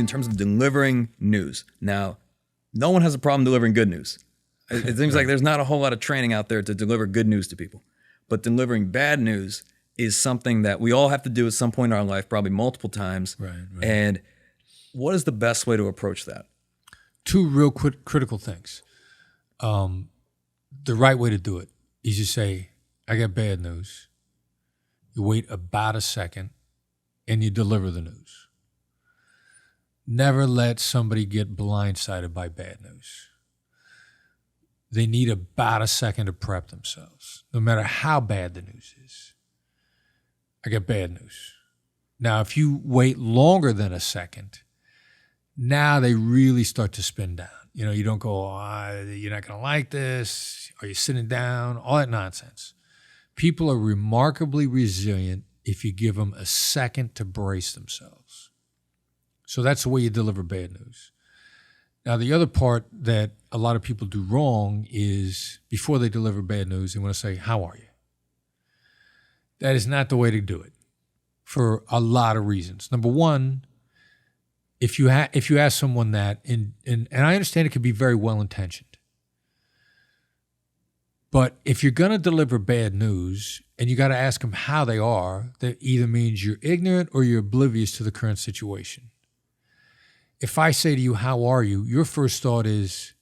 in terms of delivering news. Now, no one has a problem delivering good news. It seems like there's not a whole lot of training out there to deliver good news to people. But delivering bad news is something that we all have to do at some point in our life, probably multiple times. Right. And what is the best way to approach that? Two real critical things. The right way to do it is you say, I got bad news. You wait about a second and you deliver the news. Never let somebody get blindsided by bad news. They need about a second to prep themselves, no matter how bad the news is. I got bad news. Now, if you wait longer than a second, now they really start to spin down. You know, you don't go, you're not going to like this. Are you sitting down? All that nonsense. People are remarkably resilient if you give them a second to brace themselves. So that's the way you deliver bad news. Now, the other part that a lot of people do wrong is before they deliver bad news, they want to say, how are you? That is not the way to do it for a lot of reasons. Number one, if you ask someone that, and I understand it could be very well-intentioned, but if you're going to deliver bad news and you got to ask them how they are, that either means you're ignorant or you're oblivious to the current situation. If I say to you, how are you? Your first thought is,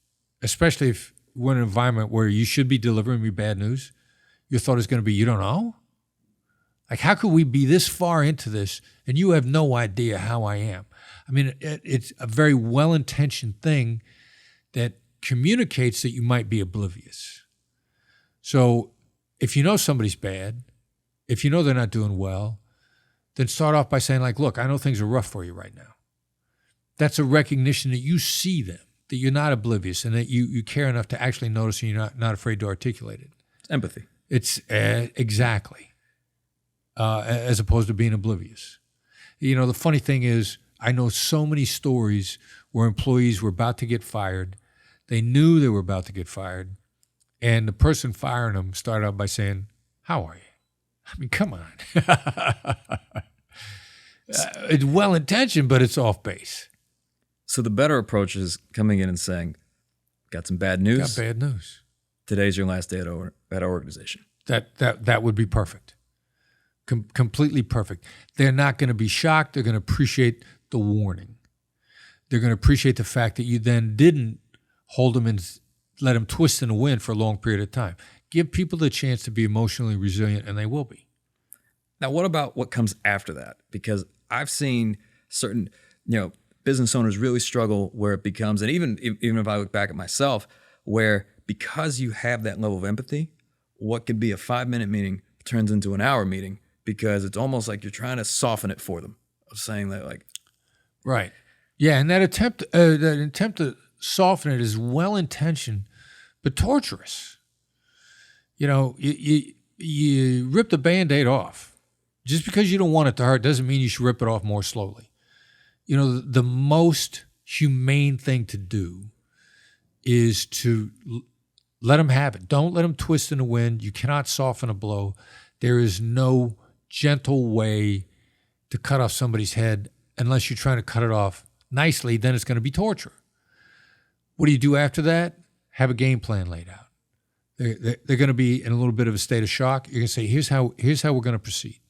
especially if we're in an environment where you should be delivering me bad news, your thought is going to be, you don't know? Like, how could we be this far into this and you have no idea how I am? I mean, it's a very well-intentioned thing that communicates that you might be oblivious. So if you know somebody's bad, if you know they're not doing well, then start off by saying, like, look, I know things are rough for you right now. That's a recognition that you see them, that you're not oblivious, and that you care enough to actually notice and you're not afraid to articulate it. It's empathy. It's exactly, as opposed to being oblivious. You know, the funny thing is, I know so many stories where employees were about to get fired. They knew they were about to get fired, and the person firing them started out by saying, how are you? I mean, come on. It's well-intentioned, but it's off base. So the better approach is coming in and saying, got some bad news. Got bad news. Today's your last day at our organization. That would be perfect. Completely perfect. They're not going to be shocked. They're going to appreciate the warning. They're going to appreciate the fact that you then didn't hold them and let them twist in the wind for a long period of time. Give people the chance to be emotionally resilient, and they will be. Now, what about what comes after that? Because I've seen certain, business owners really struggle where it becomes, and even if I look back at myself, where because you have that level of empathy, what could be a 5-minute meeting turns into an hour meeting because it's almost like you're trying to soften it for them. Of saying that, like, right, yeah, and that attempt to soften it is well intentioned, but torturous. You know, you rip the Band-Aid off. Just because you don't want it to hurt doesn't mean you should rip it off more slowly. You know, the most humane thing to do is to let them have it. Don't let them twist in the wind. You cannot soften a blow. There is no gentle way to cut off somebody's head unless you're trying to cut it off nicely. Then it's going to be torture. What do you do after that? Have a game plan laid out. They're going to be in a little bit of a state of shock. You're going to say, here's how we're going to proceed.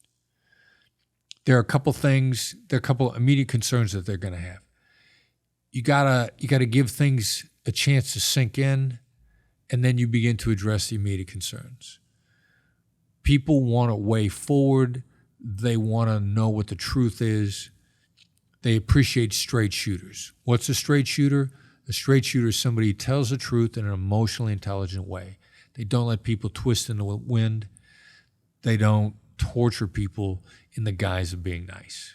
There are a couple things, there are a couple immediate concerns that they're going to have. You gotta give things a chance to sink in, and then you begin to address the immediate concerns. People want a way forward. They want to know what the truth is. They appreciate straight shooters. What's a straight shooter? A straight shooter is somebody who tells the truth in an emotionally intelligent way. They don't let people twist in the wind. They don't torture people in the guise of being nice.